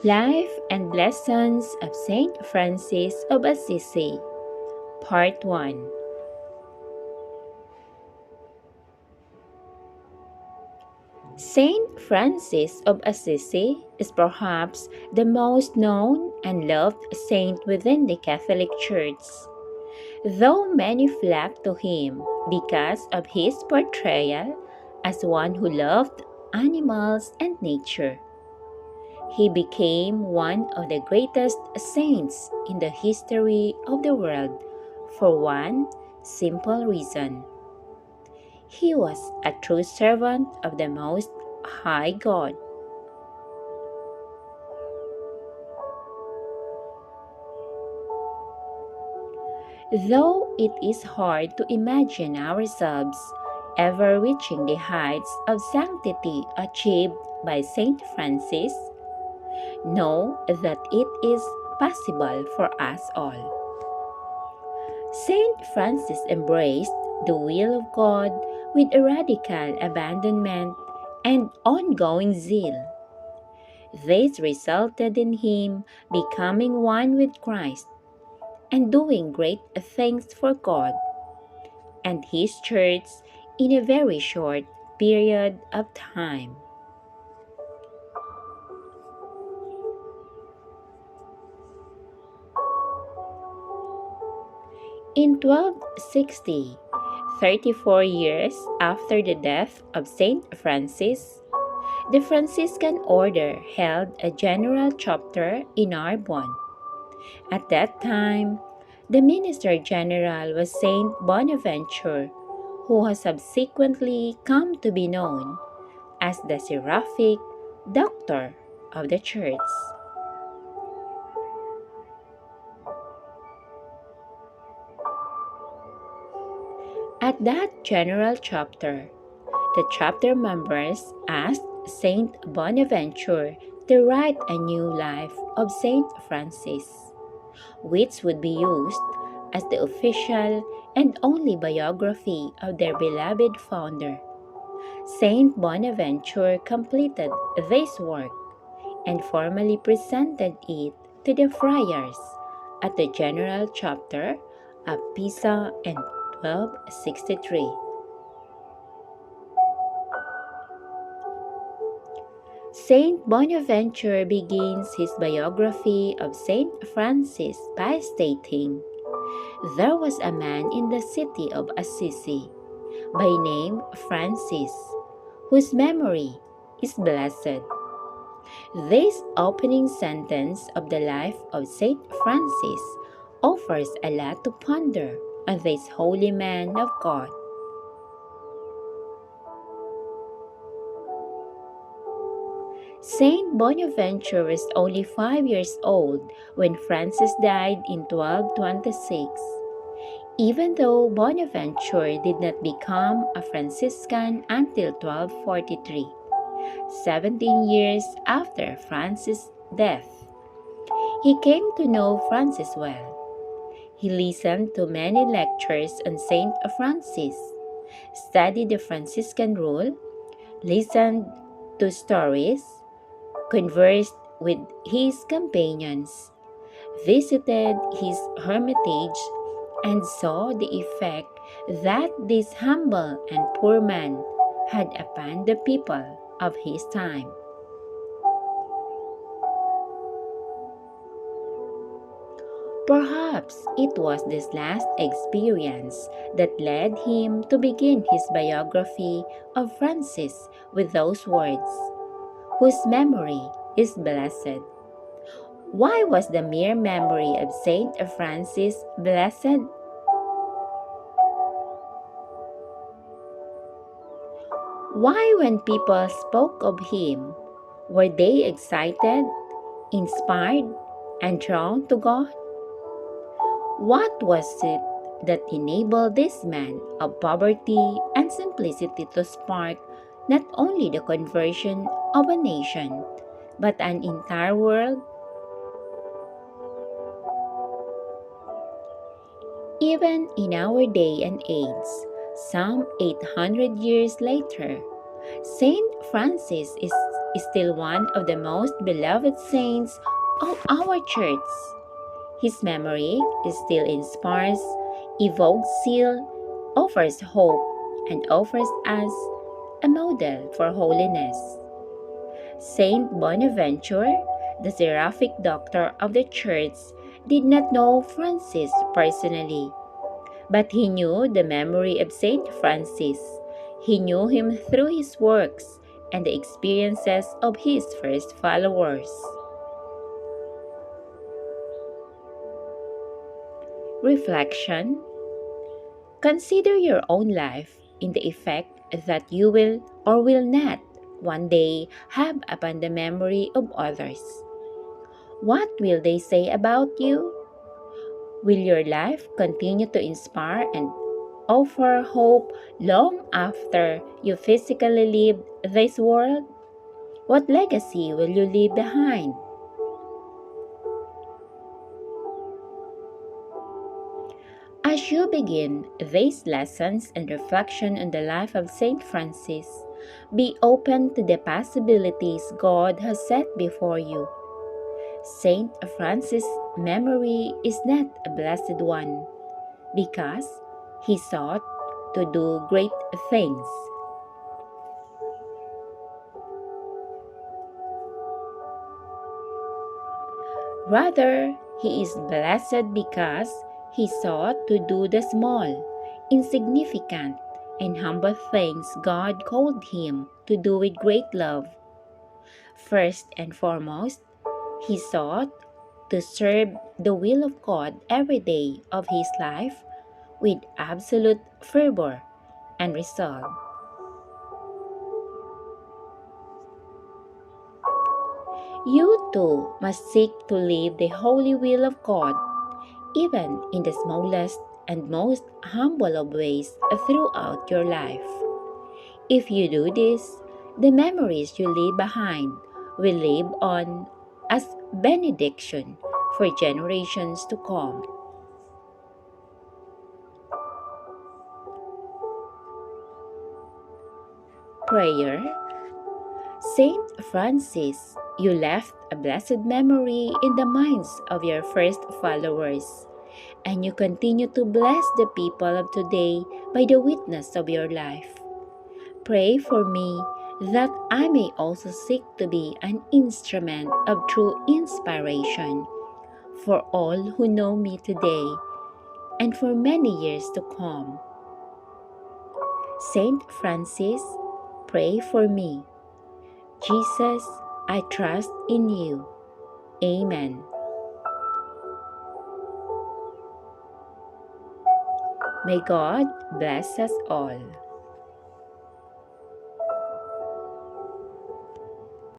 Life and Lessons of Saint Francis of Assisi, Part 1. Saint Francis of Assisi is perhaps the most known and loved saint within the Catholic Church, though many flock to him because of his portrayal as one who loved animals and nature. He became one of the greatest saints in the history of the world for one simple reason. He was a true servant of the Most High God. Though it is hard to imagine ourselves ever reaching the heights of sanctity achieved by Saint Francis, know that it is possible for us all. Saint Francis embraced the will of God with a radical abandonment and ongoing zeal. This resulted in him becoming one with Christ and doing great things for God and His Church in a very short period of time. In 1260, 34 years after the death of Saint Francis, the Franciscan order held a general chapter in Narbonne. At that time, the Minister General was Saint Bonaventure, who has subsequently come to be known as the Seraphic Doctor of the Church. At that general chapter, the chapter members asked Saint Bonaventure to write a new life of Saint Francis, which would be used as the official and only biography of their beloved founder. Saint Bonaventure completed this work and formally presented it to the friars at the general chapter of Pisa in 1263. Saint Bonaventure begins his biography of Saint Francis by stating, "There was a man in the city of Assisi, by name Francis, whose memory is blessed." This opening sentence of the life of Saint Francis offers a lot to ponder on this holy man of God. Saint Bonaventure was only 5 years old when Francis died in 1226. Even though Bonaventure did not become a Franciscan until 1243, 17 years after Francis' death, he came to know Francis well. He listened to many lectures on Saint Francis, studied the Franciscan rule, listened to stories, conversed with his companions, visited his hermitage, and saw the effect that this humble and poor man had upon the people of his time. Perhaps it was this last experience that led him to begin his biography of Francis with those words, "whose memory is blessed." Why was the mere memory of Saint Francis blessed? Why, when people spoke of him, were they excited, inspired, and drawn to God? What was it that enabled this man of poverty and simplicity to spark not only the conversion of a nation, but an entire world? Even in our day and age, some 800 years later, Saint Francis is is still one of the most beloved saints of our church. His memory is still inspires, evokes zeal, offers hope, and offers us a model for holiness. Saint Bonaventure, the seraphic doctor of the church, did not know Francis personally, but he knew the memory of Saint Francis. He knew him through his works and the experiences of his first followers. Reflection. Consider your own life in the effect that you will or will not one day have upon the memory of others. What will they say about you? Will your life continue to inspire and offer hope long after you physically leave this world? What legacy will you leave behind? As you begin these lessons and reflection on the life of Saint Francis, be open to the possibilities God has set before you. Saint Francis' memory is not a blessed one because he sought to do great things. Rather, he is blessed because he sought to do the small, insignificant, and humble things God called him to do with great love. First and foremost, he sought to serve the will of God every day of his life with absolute fervor and resolve. You too must seek to live the holy will of God, even in the smallest and most humble of ways throughout your life. If you do this, the memories you leave behind will live on as benediction for generations to come. Prayer. Saint Francis, you left a blessed memory in the minds of your first followers, and you continue to bless the people of today by the witness of your life. Pray for me that I may also seek to be an instrument of true inspiration for all who know me today and for many years to come. Saint Francis, pray for me. Jesus, I trust in you. Amen. May God bless us all.